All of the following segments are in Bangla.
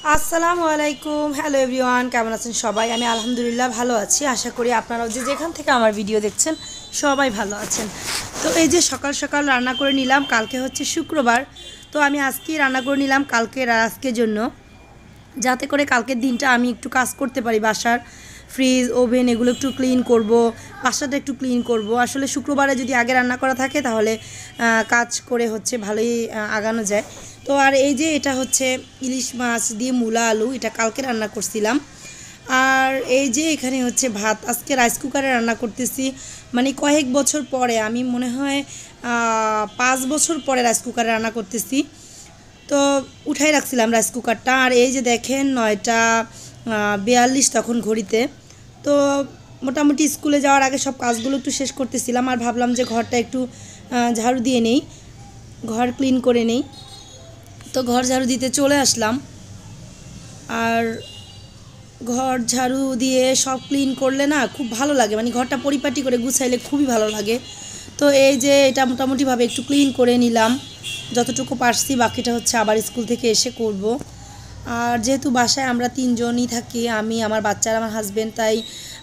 আসসালামু আলাইকুম। হ্যালো এভরিওয়ান, কেমন আছেন সবাই? আমি আলহামদুলিল্লাহ ভালো আছি। আশা করি আপনারাও যেখান থেকে আমার ভিডিও দেখছেন সবাই ভালো আছেন। তো এই যে সকাল সকাল রান্না করে নিলাম, কালকে হচ্ছে শুক্রবার। তো আমি আজকেই রান্না করে নিলাম কালকের আর আজকের জন্য, যাতে করে কালকের দিনটা আমি একটু কাজ করতে পারি। বাসার ফ্রিজ ওভেন এগুলো একটু ক্লিন করব, বাসাটা একটু ক্লিন করব। আসলে শুক্রবারে যদি আগে রান্না করা থাকে তাহলে কাজ করে হচ্ছে ভালোই আগানো যায়। তো আর এই যে এটা হচ্ছে ইলিশ মাছ দিয়ে মূলা আলু, এটা কালকে রান্না করছিলাম। আর এই যে এখানে হচ্ছে ভাত, আজকে রাইস কুকারে রান্না করতেছি। মানে কয়েক বছর পরে, আমি মনে হয় 5 বছর পরে রাইস কুকারে রান্না করতেছি। তো উঠাই রাখছিলাম রাইস কুকারটা। আর এই যে দেখেন 9টা 42 তখন ঘড়িতে। তো মোটামুটি স্কুলে যাওয়ার আগে সব কাজগুলো একটু শেষ করতেছিলাম, আর ভাবলাম যে ঘরটা একটু ঝাড়ু দিয়ে নেই, ঘর ক্লিন করে নেই। তো ঘর ঝাড়ু দিতে চলে আসলাম। আর ঘর ঝাড়ু দিয়ে সব ক্লিন করলে না খুব ভালো লাগে, মানে ঘরটা পরিপাটি করে গুছাইলে খুবই ভালো লাগে। তো এই যে এটা মোটামুটিভাবে একটু ক্লিন করে নিলাম, যতটুকু পারছি। বাকিটা হচ্ছে আবার স্কুল থেকে এসে করব। আর যেহেতু বাসায় আমরা 3জনই থাকি, আমি, আমার বাচ্চারা, আমার হাজব্যান্ড, তাই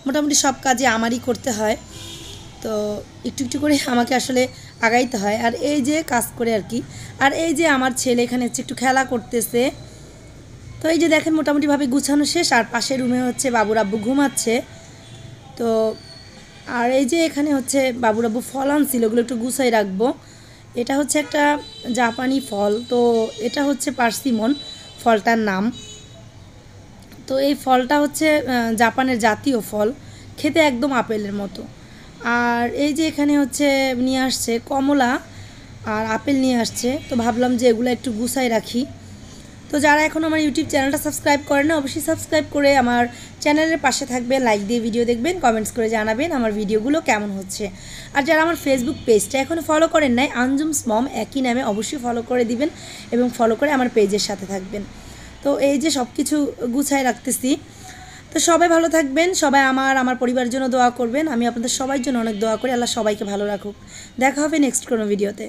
মোটামুটি সব কাজে আমারই করতে হয়। তো একটু একটু করে আমাকে আসলে আগাইতে হয়। আর এই যে কাজ করে আর কি। আর এই যে আমার ছেলে এখানে হচ্ছে একটু খেলা করতেছে। তো এই যে দেখেন মোটামুটিভাবে গুছানো শেষ। আর পাশের রুমে হচ্ছে বাবুর আব্বু ঘুমাচ্ছে। তো আর এই যে এখানে হচ্ছে বাবুর আব্বু ফল আনছিল, ওগুলো একটু গুছাই রাখবো। এটা হচ্ছে একটা জাপানি ফল, তো এটা হচ্ছে পার্সিমন ফলটার নাম। তো এই ফলটা হচ্ছে জাপানের জাতীয় ফল, খেতে একদম আপেলের মতো। আর এই যে এখানে হচ্ছে নিয়ে আসছে কমলা আর আপেল নিয়ে আসছে, তো ভাবলাম যে এগুলো একটু গুছাই রাখি। তো যারা এখন আমার ইউটিউব চ্যানেলটা সাবস্ক্রাইব করেন না, অবশ্যই সাবস্ক্রাইব করে আমার চ্যানেলের পাশে থাকবেন, লাইক দিয়ে ভিডিও দেখবেন, কমেন্টস করে জানাবেন আমার ভিডিওগুলো কেমন হচ্ছে। আর যারা আমার ফেসবুক পেজটা এখনও ফলো করেন নাই, আঞ্জুমস মম একই নামে, অবশ্যই ফলো করে দিবেন এবং ফলো করে আমার পেজের সাথে থাকবেন। তো এই যে সব কিছু গুছায় রাখতেছি। তো সবাই ভালো থাকবেন, সবাই আমার পরিবারের জন্য দোয়া করবেন। আমি আপনাদের সবার জন্য অনেক দোয়া করি, আল্লাহ সবাইকে ভালো রাখুক। দেখা হবে নেক্সট কোনো ভিডিওতে।